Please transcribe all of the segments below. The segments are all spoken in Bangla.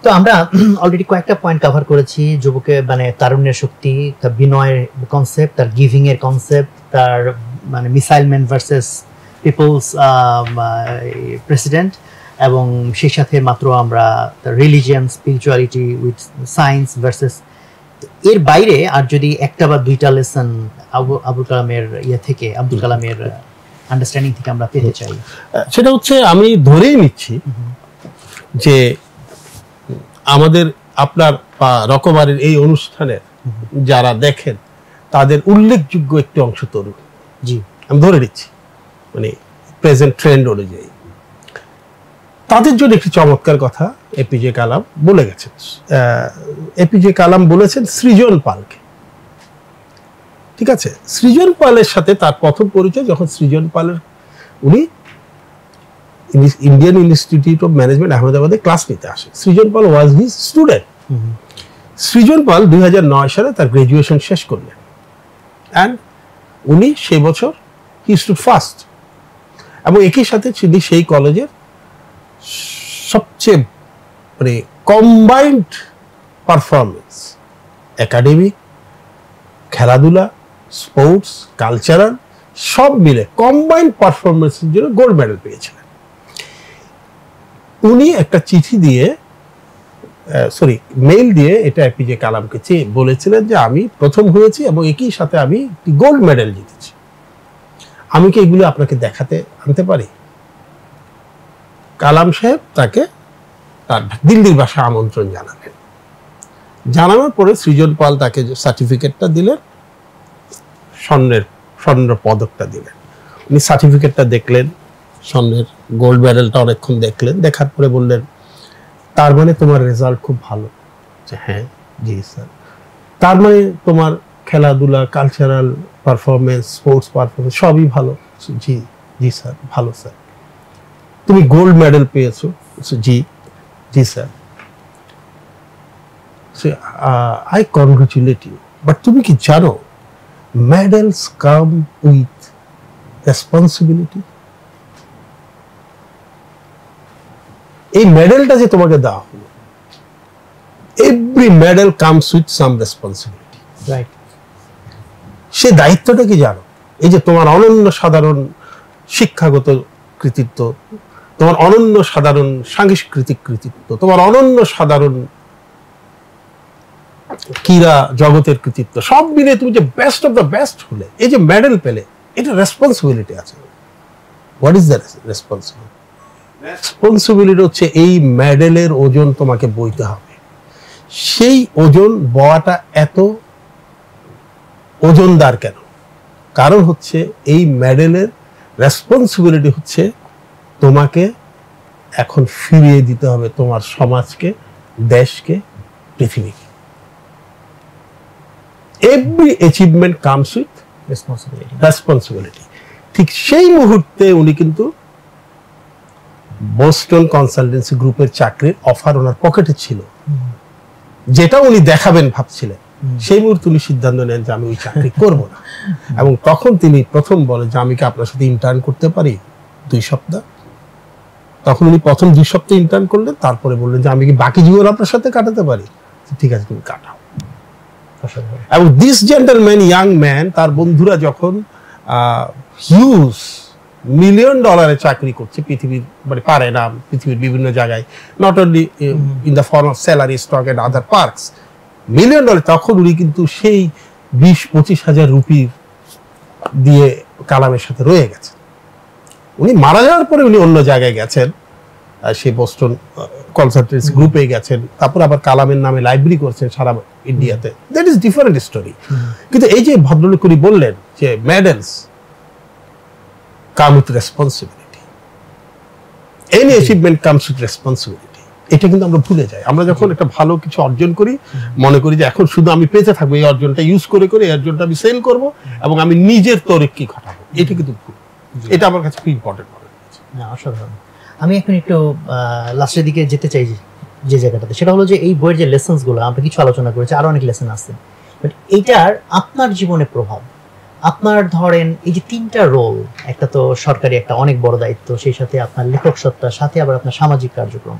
তো আমরা অলরেডি কয়েকটা পয়েন্ট কভার করেছি, যুবকের মানে তারুণ্যের শক্তি, তার বিনয়ের কনসেপ্ট, তার গিভিং এর কনসেপ্ট, তার মানে missile man versus people's president, এবং সেই সাথে মাত্র আমরা religion spirituality with science versus. এর বাইরে আর যদি একটা বা দুইটা লেসন আবুল কালামের থেকে, আব্দুল কালামের আন্ডারস্ট্যান্ডিং থেকে আমরা পেতে চাই, সেটা হচ্ছে আমি ধরেই নিচ্ছি যে আমাদের আপনার রকমারির এই অনুষ্ঠানের যারা দেখেন তাদের উল্লেখযোগ্য একটি অংশ তরুণ। জি, আমি ধরে নিচ্ছি মানে প্রেজেন্ট ট্রেন্ড অনুযায়ী তাদের জন্য একটি চমৎকার কথা এপিজে কালাম বলে গেছেন। এপিজে কালাম বলেছেন সৃজন পালকে, ঠিক আছে? সৃজন পালের সাথে তার প্রথম পরিচয় যখন সৃজন পালের উনি ইন্ডিয়ান ইনস্টিটিউট অফ ম্যানেজমেন্ট আহমেদাবাদে ক্লাস নিতে আসে। সৃজন পাল ওয়াজ হিজ স্টুডেন্ট। সৃজন পাল 2009 সালে তার গ্রাজুয়েশন শেষ করলেন অ্যান্ড উনি সেই বছর হি স্টুড ফার্স্ট, এবং একই সাথে তিনি সেই কলেজের সবচেয়ে মানে কম্বাইন্ড পারফরমেন্স, একাডেমিক, খেলাধুলা, স্পোর্টস, কালচারাল সব মিলে কম্বাইন্ড পারফরমেন্সের জন্য গোল্ড মেডেল পেয়েছিলেন। উনি একটা চিঠি দিয়ে মেইল দিয়ে এটা এপিজে কালামকে বলেছিলেন যে আমি প্রথম হয়েছি এবং একই সাথে আমি গোল্ড মেডেল জিতেছি, আমি কি এগুলো আপনাকে দেখাতে আনতে পারি? কালাম সাহেব তাকে তার দিল্লির বাসায় আমন্ত্রণ জানালেন। জানানোর পরে সৃজন পাল তাকে সার্টিফিকেটটা দিলেন, স্বর্ণ পদকটা দিলেন। উনি সার্টিফিকেটটা দেখলেন, স্বর্ণের গোল্ড মেডেলটা অনেকক্ষণ দেখলেন, দেখার পরে বললেন তার মানে তোমার রেজাল্ট খুব ভালো? হ্যাঁ, জি স্যার। তার মানে তোমার খেলাধুলা, কালচারাল পারফরমেন্স, স্পোর্টস পারফরমেন্স সবই ভালো? জি জি স্যার, ভালো স্যার। তুমি গোল্ড মেডেল পেয়েছো? জি জি sir. I congratulate you, but তুমি কি জানো মেডেলস কাম উইথ রেসপন্সিবিলিটি? এই মেডেলটা যে তোমাকে দেওয়া হলো, every medal comes with some responsibility, right? সে দায়িত্বটা কি জানো? এই যে তোমার অনন্য সাধারণ শিক্ষাগত কৃতিত্ব, তোমার অনন্য সাধারণ সাংস্কৃতিক কৃতিত্ব, তোমার অনন্য সাধারণ ক্রীড়া জগতের কৃতিত্ব, সব মিলে তুমি যে বেস্ট অফ দ্য বেস্ট হলে, এই যে মেডেল পেলে, এটা রেসপন্সিবিলিটি আছে। What is the responsibility? Responsibility হচ্ছে এই মেডেলের ওজন তোমাকে বইতে হবে। সেই ওজন বওয়াটা এত ওজনদার কেন? কারণ হচ্ছে এই মেডেলের রেসপন্সিবিলিটি হচ্ছে তোমাকে এখন ফিরিয়ে দিতে হবে তোমার সমাজকে, দেশকে, পৃথিবীকে। Every achievement comes with responsibility. ঠিক সেই মুহূর্তে উনি কিন্তু বোস্টন কনসালটেন্সি গ্রুপের চাকরির অফার ওনার পকেটে ছিল, যেটা উনি দেখাবেন ভাবছিলেন। সেই মুহূর্তে উনি সিদ্ধান্ত নেন যে আমি ওই চাকরি করব না, এবং তখন তিনি প্রথম বলে যে আমি কি আপনার সাথে ইন্টার্ন করতে পারি 2 সপ্তাহ? তখন উনি প্রথম 2 সপ্তাহ ইন্টার্ন করলেন, তারপরে বললেন যে আমি কি বাকি জীবন আপনার সাথে কাটাতে পারি? ঠিক আছে, তুমি কাটাও। এবং দিস জেন্টলম্যান, ইয়াং ম্যান, তার বন্ধুরা যখন হিউজ $1 মিলিয়ন চাকরি করছে পৃথিবীর, মানে পারে না পৃথিবীর বিভিন্ন জায়গায়, not only in the form of salary, stock and other perks, $1 million, তখন উনি কিন্তু সেই 20-25 হাজার রুপি দিয়ে কালামের সাথে রয়ে গেছেন। উনি মারা যাওয়ার পরে উনি অন্য জায়গায় গেছেন, সেই বোস্টন কনসালটেন্সি গ্রুপে গেছেন, তারপর আবার কালামের নামে লাইব্রেরি করছেন সারা ইন্ডিয়াতে। That is different story. কিন্তু এই যে ভদ্রলোক উনি বললেন যে medals come with responsibility, any achievement comes with responsibility, এটা কিন্তু আমরা ভুলে যাই। আমরা যখন একটা ভালো কিছু অর্জন করি, মনে করি যে এখন শুধু আমি পেতে থাকবো, এই অর্জনটা ইউজ করে করে এই অর্জনটা আমি সেল করব এবং আমি নিজের তরক্কি ঘটাবো। এটা কিন্তু ভুল। এটা আমার কাছে খুব ইম্পর্টেন্ট মনে হচ্ছে। অসাধারণ। আমি এখন একটু লাস্টের দিকে যেতে চাই যে জায়গাটাতে, সেটা হলো যে এই বইয়ের যে লেসনসগুলো আমরা কিছু আলোচনা করেছি, আরো অনেক লেসন আছে, বাট এইটার আপনার জীবনে প্রভাব, আপনার ধরেন এই যে 3টা রোল, একটা তো সরকারি একটা অনেক বড় দায়িত্ব, সেই সাথে আপনার লেখক সত্তা, সাথে আবার আপনার সামাজিক কার্যক্রম,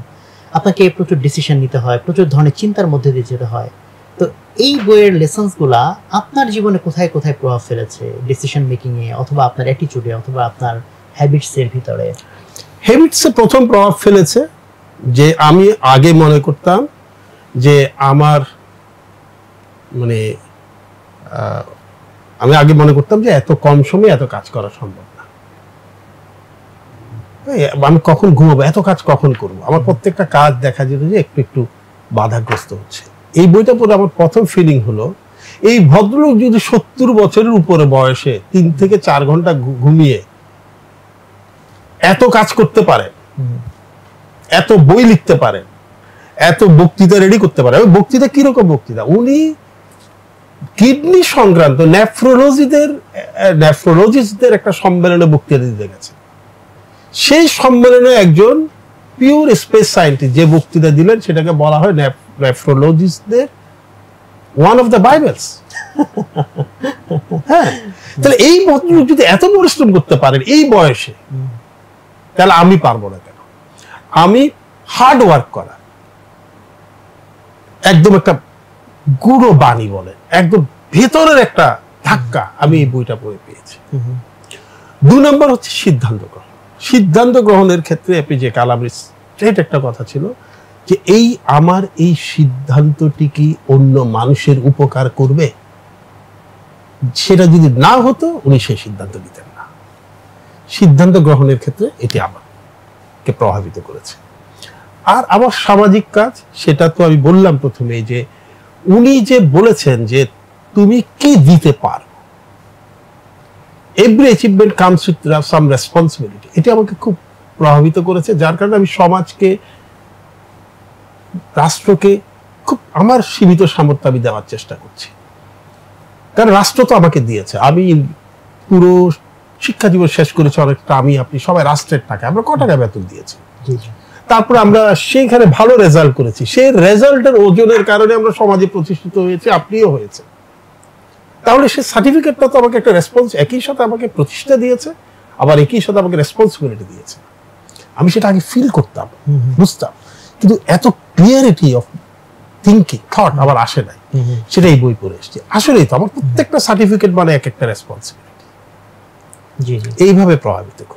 আপনাকে প্রচুর ডিসিশন নিতে হয়, প্রচুর ধরনের চিন্তার মধ্যে দিয়ে যেতে হয়। তো এই বইয়ের লেসন্সগুলা আপনার জীবনে কোথায় কোথায় প্রভাব ফেলেছে, ডিসিশন মেকিং এ অথবা আপনার অ্যাটিটিউডে অথবা আপনার হ্যাবিটসের ভিতরে? হ্যাবিটসে প্রথম প্রভাব ফেলেছে যে আমি আগে মনে করতাম যে আমার মানে আমি আগে মনে করতাম যে এত কম সময়ে এত কাজ করা সম্ভব না, আমি কখন ঘুমাবো, এত কাজ কখন করবো, আমার প্রত্যেকটা কাজ দেখা যেত যে একটু একটু বাধাগ্রস্ত হচ্ছে। এই বইটা পড়ে আমার প্রথম ফিলিং হলো এই ভদ্রলোক যদি 70 বছরের উপরে বয়সে 3 থেকে 4 ঘন্টা ঘুমিয়ে এত কাজ করতে পারে, এত বই লিখতে পারে, এত বক্তৃতা রেডি করতে পারে। বক্তৃতা কিরকম বক্তৃতা, উনি কিডনি সংক্রান্ত নেফ্রোলজিস্টদের একটা সম্মেলনে বক্তৃতা দিতে গেছে। সেই সম্মেলনে একজন পিওর স্পেস সায়েন্টিস্ট যে বক্তৃতা দিলেন সেটাকে বলা হয় নেফ্রোলজিস্টদের ওয়ান অফ দ্য বাইবেলস। হ্যাঁ, তাহলে এই ভদ্রলোক যদি এত পরিশ্রম করতে পারেন এই বয়সে, তাহলে আমি পারবো না কেন? আমি হার্ড ওয়ার্ক করা একদম একটা গুঁড়ো বাণী বলে, একদম ভেতরের একটা ধাক্কা আমি এই বইটা পড়ে পেয়েছি। 2 নম্বর হচ্ছে সিদ্ধান্ত গ্রহণ। সিদ্ধান্ত গ্রহণের ক্ষেত্রে এপিজে কালামের স্ট্রেট একটা কথা ছিল যে আমার এই সিদ্ধান্তটি কি অন্য মানুষের উপকার করবে? সেটা যদি না হতো উনি সেই সিদ্ধান্ত নিতেন না। সিদ্ধান্ত গ্রহণের ক্ষেত্রে এটি আমাকে প্রভাবিত করেছে। আর আমার সামাজিক কাজ, সেটা তো আমি বললাম প্রথমে যে উনি যে বলেছেন যে তুমি কি দিতে পারো, every achievement comes with some responsibility, এটি আমাকে খুব প্রভাবিত করেছে। যার কারণে আমি সমাজকে, রাষ্ট্রকে খুব আমার সীমিত সামর্থ্য আমি দেওয়ার চেষ্টা করছি। কারণ রাষ্ট্র তো আমাকে দিয়েছে, আমি পুরো শিক্ষা জীবন শেষ করেছি অনেকটা, আমি আপনি সবাই রাষ্ট্রের টাকা, আমরা কত টাকা বেতন দিয়েছি, তারপরে আমরা সেইখানে ভালো রেজাল্ট করেছি, সেই রেজাল্টের ওজনের কারণে আমরা সমাজে প্রতিষ্ঠিত হয়েছে, আপনিও হয়েছে। তাহলে সে সার্টিফিকেটটা তো আমাকে একটা রেসপন্স, একই সাথে আমাকে প্রতিষ্ঠা দিয়েছে, আবার একই সাথে আমাকে রেসপন্সিবিলিটি দিয়েছে। আমি সেটা আগে ফিল করতাম, বুঝতাম, কিন্তু এত ক্লিয়ারিটি অফ থিঙ্কিং, থট আমার আসে নাই। সেটাই বই পড়ে এসেছি। আসলেই তো আমার প্রত্যেকটা সার্টিফিকেট মানে এক একটা রেসপন্সিবিলিটি। এইভাবে প্রভাবিত করে।